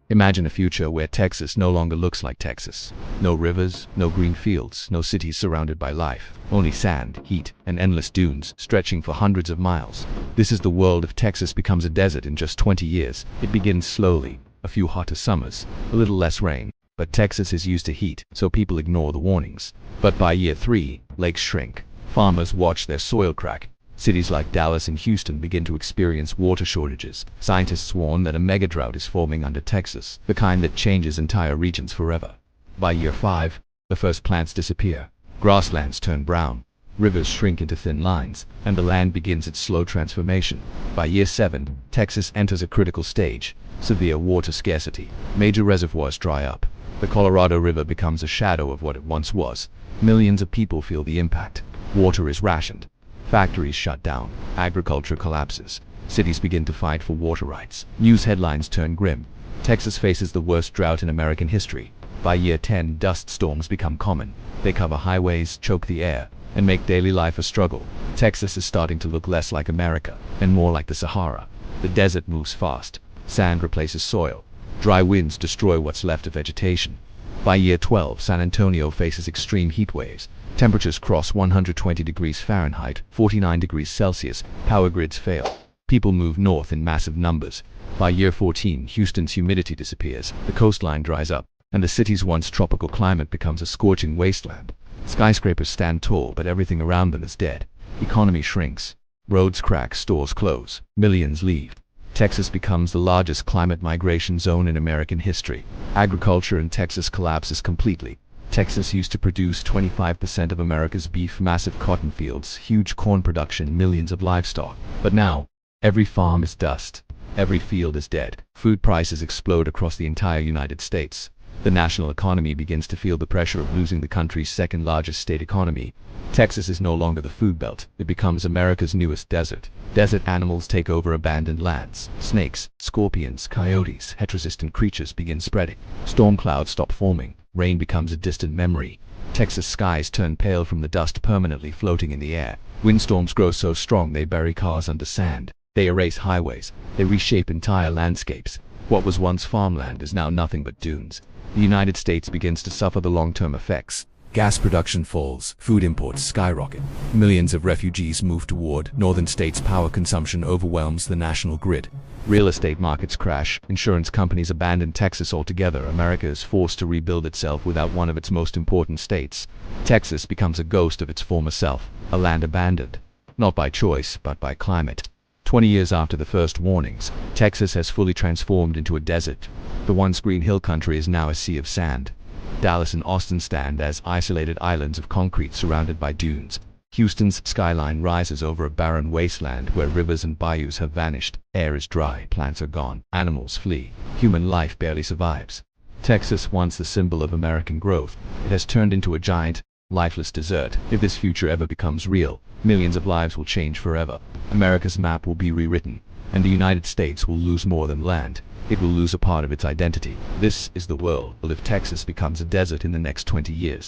Imagine a future where Texas no longer looks like Texas. No rivers, no green fields, no cities surrounded by life. Only sand, heat, and endless dunes stretching for hundreds of miles. This is the world if Texas becomes a desert in just 20 years. It begins slowly, a few hotter summers, a little less rain. But Texas is used to heat, so people ignore the warnings. But by year 3, lakes shrink. Farmers watch their soil crack. Cities like Dallas and Houston begin to experience water shortages. Scientists warn that a megadrought is forming under Texas, the kind that changes entire regions forever. By year 5, the first plants disappear. Grasslands turn brown. Rivers shrink into thin lines, and the land begins its slow transformation. By year 7, Texas enters a critical stage. Severe water scarcity. Major reservoirs dry up. The Colorado River becomes a shadow of what it once was. Millions of people feel the impact. Water is rationed. Factories shut down. Agriculture collapses. Cities begin to fight for water rights. News headlines turn grim. Texas faces the worst drought in American history. By year 10, dust storms become common. They cover highways, choke the air, and make daily life a struggle. Texas is starting to look less like America, and more like the Sahara. The desert moves fast. Sand replaces soil. Dry winds destroy what's left of vegetation. By year 12, San Antonio faces extreme heat waves. Temperatures cross 120 degrees Fahrenheit, 49 degrees Celsius. Power grids fail. People move north in massive numbers. By year 14, Houston's humidity disappears. The coastline dries up, and the city's once tropical climate becomes a scorching wasteland. Skyscrapers stand tall, but everything around them is dead. Economy shrinks. Roads crack, stores close. Millions leave. Texas becomes the largest climate migration zone in American history. Agriculture in Texas collapses completely. Texas used to produce 25% of America's beef, massive cotton fields, huge corn production, millions of livestock. But now, every farm is dust. Every field is dead. Food prices explode across the entire United States. The national economy begins to feel the pressure of losing the country's second largest state economy. Texas is no longer the food belt. It becomes America's newest desert. Desert animals take over abandoned lands. Snakes, scorpions, coyotes, heat-resistant creatures begin spreading. Storm clouds stop forming. Rain becomes a distant memory. Texas skies turn pale from the dust permanently floating in the air. Windstorms grow so strong they bury cars under sand. They erase highways. They reshape entire landscapes. What was once farmland is now nothing but dunes. The United States begins to suffer the long-term effects. Gas production falls, food imports skyrocket. Millions of refugees move toward northern states. Power consumption overwhelms the national grid. Real estate markets crash, insurance companies abandon Texas altogether. America is forced to rebuild itself without one of its most important states. Texas becomes a ghost of its former self, a land abandoned, not by choice, but by climate. 20 years after the first warnings, Texas has fully transformed into a desert. The once green hill country is now a sea of sand. Dallas and Austin stand as isolated islands of concrete surrounded by dunes. Houston's skyline rises over a barren wasteland where rivers and bayous have vanished. Air is dry, plants are gone, animals flee. Human life barely survives. Texas, once the symbol of American growth, it has turned into a giant, lifeless desert. If this future ever becomes real, millions of lives will change forever. America's map will be rewritten, and the United States will lose more than land. It will lose a part of its identity. This is the world if Texas becomes a desert in the next 20 years.